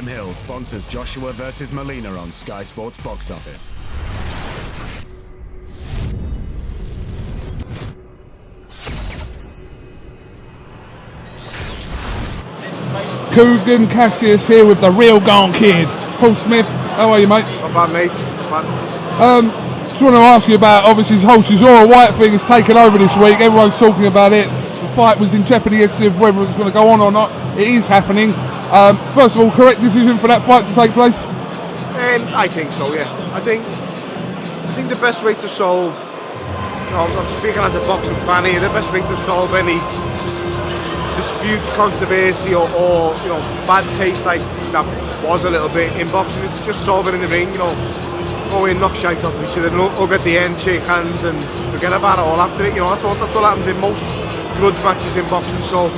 Jim Hill sponsors Joshua versus Molina on Sky Sports Box Office. KUGAN CASSIUS here with the real Gone Kid. Paul Smith, how are you, mate? Not bad, mate. Not bad. Just want to ask you about, obviously, this whole Chisora Whyte thing has taken over this week. Everyone's talking about it. The fight was in jeopardy yesterday of whether it's going to go on or not. It is happening. First of all, correct decision for that fight to take place? I think so, yeah. I think the best way to solve, I'm speaking as a boxing fan here, the best way to solve any disputes, controversy or bad taste like that was a little bit in boxing is to just solve it in the ring, go in, knock shite out of each other, hug at the end, shake hands and forget about it all after it. That's what happens in most grudge matches in boxing, so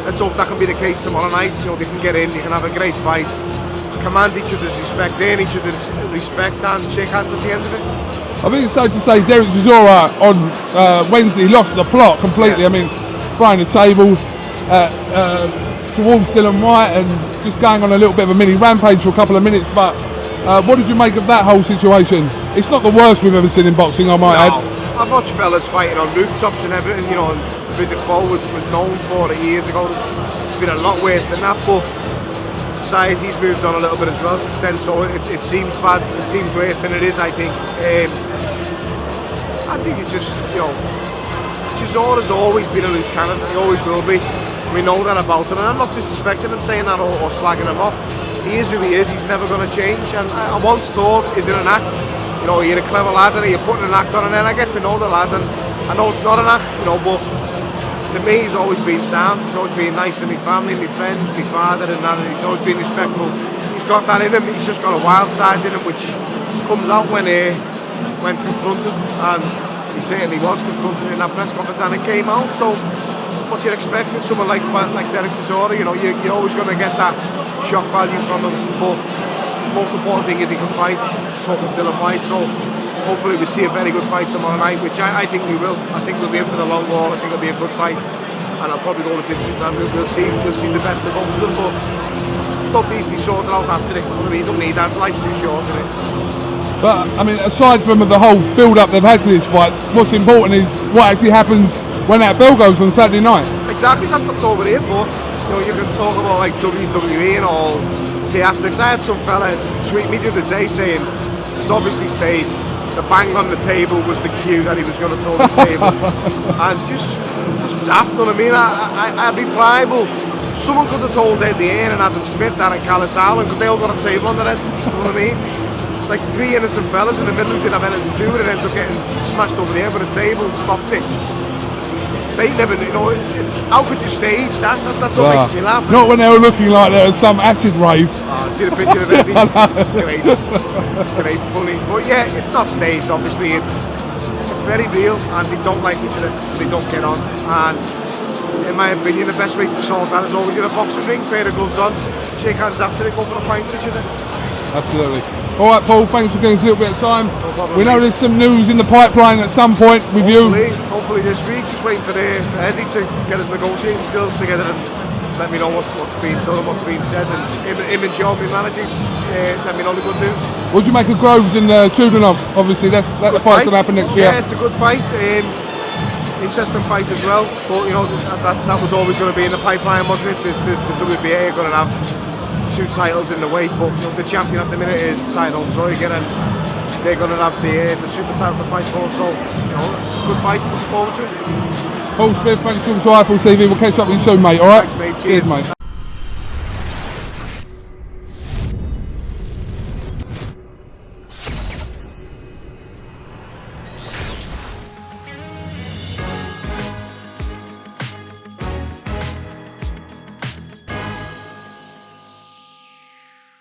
let's hope that can be the case tomorrow night. They can get in, they can have a great fight, command each other's respect, earn each other's respect and shake hands at the end of it. I think it's safe to say Derek Chisora on Wednesday lost the plot completely. Yeah. I mean, throwing the table towards Dylan Whyte and just going on a little bit of a mini rampage for a couple of minutes, but what did you make of that whole situation? It's not the worst we've ever seen in boxing, I might add. I've watched fellas fighting on rooftops and everything, and Riddick Bowe was known for it years ago. It's been a lot worse than that, but society's moved on a little bit as well since then, so it seems bad, it seems worse than it is, I think. I think it's just, Chisora's always been a loose cannon, he always will be. We know that about him, and I'm not disrespecting him, saying that or slagging him off. He is who he is, he's never going to change, and I once thought, is it an act? You're a clever lad and you're putting an act on, and then I get to know the lad and I know it's not an act, but to me he's always been sound, he's always been nice to my family, my friends, my father and that, and he's always been respectful. He's got that in him, he's just got a wild side in him which comes out when confronted, and he certainly was confronted in that press conference and it came out, so what you'd expect with someone like Derek Chisora, you're always going to get that shock value from him, but the most important thing is he can fight, so can Dylan Whyte, so hopefully we see a very good fight tomorrow night, which I think we will. I think we'll be in for the long haul, I think it'll be a good fight, and I'll probably go the distance and we'll see the best of both of them, but stuff needs to be sorted out after it. You don't need that, life's too short, isn't it? But, I mean, aside from the whole build-up they've had to this fight, what's important is what actually happens when that bell goes on Saturday night. Exactly, that's what we're here for. You can talk about like WWE and all theatrics. I had some fella tweet me the other day saying it's obviously staged. The bang on the table was the cue that he was going to throw the table, and just daft. You know what I mean? I'd be pliable. Someone could have told Eddie Hearn and Adam Smith that at Kalle because they all got a table on their head. You know what I mean? It's like three innocent fellas in the middle who didn't have anything to do with it and ended up getting smashed over the head with a table and stopped it. They never, how could you stage that? That's what makes me laugh. Not when they were looking like there was some acid rave. I see the picture of Eddie. Great, funny. But yeah, it's not staged, obviously. It's very real, and they don't like each other. They don't get on. And in my opinion, the best way to solve that is always in a boxing ring, pair of gloves on, shake hands after it, go for a pint with each other. Absolutely. All right, Paul, thanks for giving us a little bit of time. No problem, we know there's some news in the pipeline at some point with you. Hopefully this week, just waiting for Eddie to get his negotiating skills together and let me know what's being done, what's being said, and him and John, my manager, let me know the good news. What do you make of Groves and Chudinov? Obviously, that's the fight's going to happen next year. Yeah, it's a good fight. Interesting fight as well, but that was always going to be in the pipeline, wasn't it? The WBA are going to have 2 titles in the weight, but the champion at the minute is Tyrone Zoigan, and they're going to have the super title to fight for, so good fight, looking forward to it. Paul Smith, thanks for coming to iFull TV, we'll catch up with you soon, mate, alright? Thanks, mate. Cheers, mate.